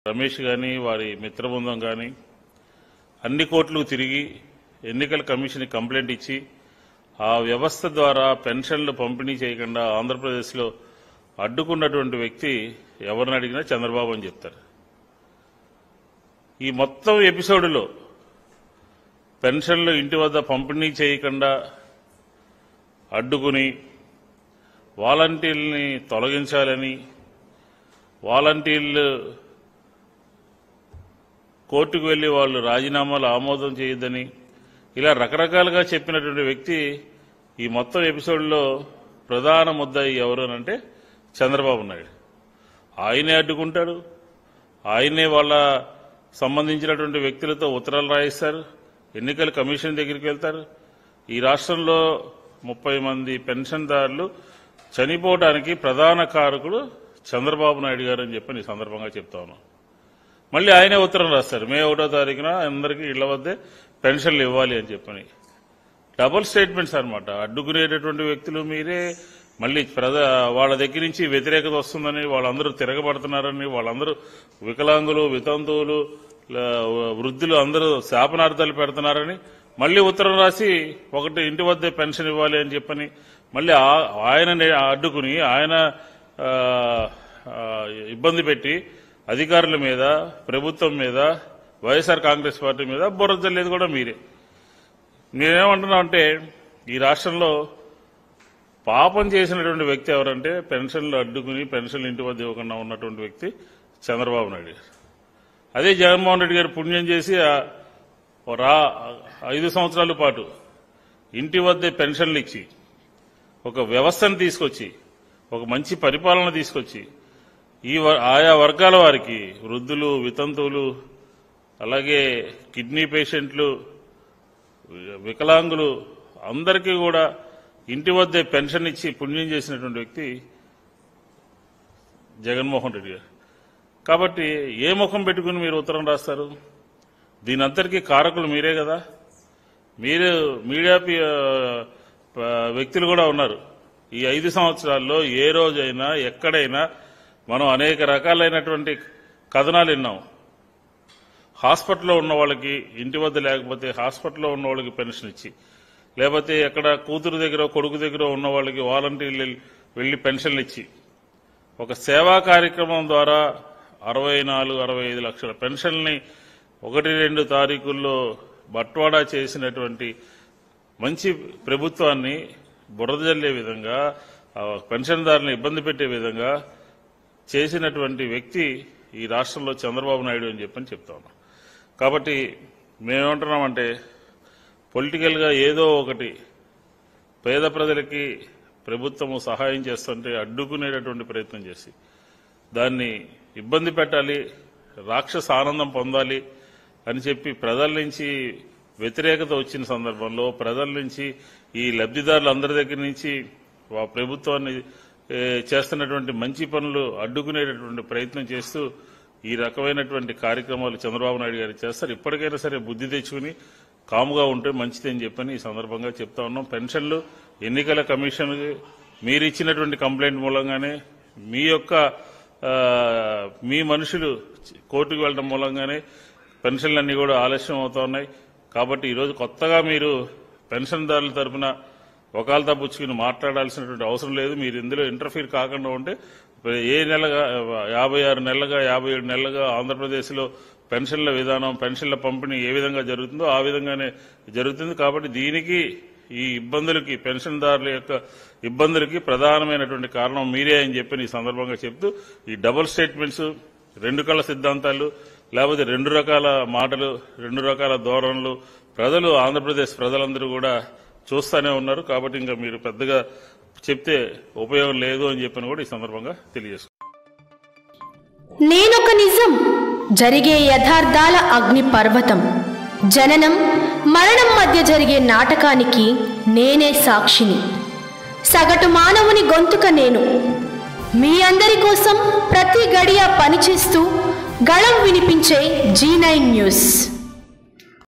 రమేష్ కానీ వారి మిత్రబృందం కానీ అన్ని కోర్టులు తిరిగి ఎన్నికల కమిషన్ కంప్లైంట్ ఇచ్చి ఆ వ్యవస్థ ద్వారా పెన్షన్లు పంపిణీ చేయకుండా ఆంధ్రప్రదేశ్లో అడ్డుకున్నటువంటి వ్యక్తి ఎవరిని అడిగినా చంద్రబాబు అని చెప్తారు. ఈ మొత్తం ఎపిసోడ్లో పెన్షన్లు ఇంటి వద్ద పంపిణీ చేయకుండా అడ్డుకుని వాలంటీర్లని తొలగించాలని, వాలంటీర్లు కోర్టుకు వెళ్లి వాళ్ళు రాజీనామాలు ఆమోదం చేయొద్దని ఇలా రకరకాలుగా చెప్పినటువంటి వ్యక్తి ఈ మొత్తం ఎపిసోడ్లో ప్రధాన ముద్దాయి ఎవరు అంటే చంద్రబాబు నాయుడు. ఆయనే అడ్డుకుంటారు, ఆయనే వాళ్ళ సంబంధించినటువంటి వ్యక్తులతో ఉత్తరాలు రాయిస్తారు, ఎన్నికల కమిషన్ దగ్గరికి వెళ్తారు. ఈ రాష్ట్రంలో 30 మంది పెన్షన్దారులు చనిపోవడానికి ప్రధాన కారకుడు చంద్రబాబు నాయుడు గారు అని చెప్పి ఈ సందర్భంగా చెప్తా ఉన్నాం. మళ్ళీ ఆయనే ఉత్తరం రాస్తారు, మే 1వ తారీఖున అందరికీ ఇళ్ల వద్దే పెన్షన్లు ఇవ్వాలి అని చెప్పని. డబుల్ స్టేట్మెంట్స్ అనమాట. అడ్డుకునేటటువంటి వ్యక్తులు మీరే, మళ్ళీ వాళ్ళ దగ్గర నుంచి వ్యతిరేకత వస్తుందని, వాళ్ళందరూ తిరగబడుతున్నారని, వాళ్ళందరూ వికలాంగులు, వితంతువులు, వృద్ధులు అందరూ శాపనార్థాలు పెడుతున్నారని మళ్ళీ ఉత్తరం రాసి ఒకటి ఇంటి వద్దే పెన్షన్ ఇవ్వాలి అని చెప్పని మళ్ళీ ఆయన అడ్డుకుని ఆయన ఇబ్బంది పెట్టి అధికారుల మీద, ప్రభుత్వం మీద, వైఎస్ఆర్ కాంగ్రెస్ పార్టీ మీద బుర్ర జల్లేది కూడా మీరే. నేనేమంటున్నా అంటే ఈ రాష్ట్రంలో పాపం చేసినటువంటి వ్యక్తి ఎవరంటే పెన్షన్లు అడ్డుకుని పెన్షన్లు ఇంటి వద్ద ఇవ్వకుండా ఉన్నటువంటి వ్యక్తి చంద్రబాబు నాయుడు గారు. అదే జగన్మోహన్ రెడ్డి గారు పుణ్యం చేసి 5 సంవత్సరాల పాటు ఇంటి వద్దే పెన్షన్లు ఇచ్చి ఒక వ్యవస్థను తీసుకొచ్చి ఒక మంచి పరిపాలన తీసుకొచ్చి ఆయా వర్గాల వారికి, వృద్ధులు, వితంతువులు, అలాగే కిడ్నీ పేషెంట్లు, వికలాంగులు అందరికీ కూడా ఇంటి వద్దే పెన్షన్ ఇచ్చి పుణ్యం చేసినటువంటి వ్యక్తి జగన్మోహన్ రెడ్డి గారు. కాబట్టి ఏ ముఖం పెట్టుకుని మీరు ఉత్తరం రాస్తారు? దీని అంతటికీ కారకులు మీరే కదా. మీరు మీడియా వ్యక్తులు కూడా ఉన్నారు. ఈ 5 సంవత్సరాల్లో ఏ రోజైనా ఎక్కడైనా మనం అనేక రకాలైనటువంటి కథనాలు విన్నాం. హాస్పిటల్లో ఉన్న వాళ్ళకి ఇంటి వద్ద లేకపోతే హాస్పిటల్లో ఉన్న వాళ్ళకి పెన్షన్ ఇచ్చి, లేకపోతే ఎక్కడ కూతురు దగ్గర కొడుకు దగ్గర ఉన్న వాళ్ళకి వాలంటీర్లు వెళ్లి పెన్షన్లు ఇచ్చి ఒక సేవా కార్యక్రమం ద్వారా 64-65 లక్షల పెన్షన్ని 1-2 తారీఖుల్లో బట్వాడా చేసినటువంటి మంచి ప్రభుత్వాన్ని బురద జల్లే విధంగా, పెన్షన్దారులను ఇబ్బంది పెట్టే విధంగా చేసినటువంటి వ్యక్తి ఈ రాష్ట్రంలో చంద్రబాబు నాయుడు అని చెప్పని చెప్తా ఉన్నాం. కాబట్టి మేమేమంటున్నామంటే పొలిటికల్గా ఏదో ఒకటి పేద ప్రజలకి ప్రభుత్వము సహాయం చేస్తుంటే అడ్డుకునేటటువంటి ప్రయత్నం చేసి దాన్ని ఇబ్బంది పెట్టాలి, రాక్షస ఆనందం పొందాలి అని చెప్పి ప్రజల నుంచి వ్యతిరేకత వచ్చిన సందర్భంలో ప్రజల నుంచి ఈ లబ్ధిదారులందరి దగ్గర నుంచి ప్రభుత్వాన్ని చేస్తున్నటువంటి మంచి పనులు అడ్డుకునేటటువంటి ప్రయత్నం చేస్తూ ఈ రకమైనటువంటి కార్యక్రమాలు చంద్రబాబు నాయుడు గారు చేస్తారు. ఇప్పటికైనా సరే బుద్ధి తెచ్చుకుని కాముగా ఉంటే మంచిదని చెప్పని ఈ సందర్భంగా చెప్తా ఉన్నాం. పెన్షన్లు ఎన్నికల కమిషన్ మీరు ఇచ్చినటువంటి కంప్లైంట్ మూలంగానే, మీ మనుషులు కోర్టుకు వెళ్లడం మూలంగానే పెన్షన్లన్నీ కూడా ఆలస్యం అవుతా ఉన్నాయి. కాబట్టి ఈరోజు కొత్తగా మీరు పెన్షన్దారుల తరఫున వకాల్తా పుచ్చుకుని మాట్లాడాల్సినటువంటి అవసరం లేదు. మీరు ఇందులో ఇంటర్ఫీర్ కాకుండా ఉంటే ఏ నెలగా 56 నెలలుగా 57 నెలలుగా ఆంధ్రప్రదేశ్లో పెన్షన్ల విధానం, పెన్షన్ల పంపిణీ ఏ విధంగా జరుగుతుందో ఆ విధంగానే జరుగుతుంది. కాబట్టి దీనికి ఈ ఇబ్బందులకి, పెన్షన్దారుల యొక్క ఇబ్బందులకి ప్రధానమైనటువంటి కారణం మీరే అని చెప్పి ఈ సందర్భంగా చెప్తూ ఈ డబుల్ స్టేట్మెంట్స్, 2 కళ్ళ సిద్ధాంతాలు, లేకపోతే 2 రకాల మాటలు, 2 రకాల ధోరణులు ఆంధ్రప్రదేశ్ ప్రజలందరూ కూడా చూస్తూనే ఉన్నారు. కాబట్టి ఇంకా మీరు పెద్దగా చెప్తే ఉపయోగం లేదు అని చెప్పని కూడా ఈ సందర్భంగా తెలియజేసుకుంటాను. నేనొక నిజం, జరిగే యథార్థాల అగ్ని పర్వతం, జననం మరణం మధ్య జరిగే నాటకానికి నేనే సాక్షిని. సగటు మానవుని గొంతుక నేను. మీ అందరి కోసం ప్రతి గడియ పనిచేస్తూ గళం వినిపించే G9 న్యూస్.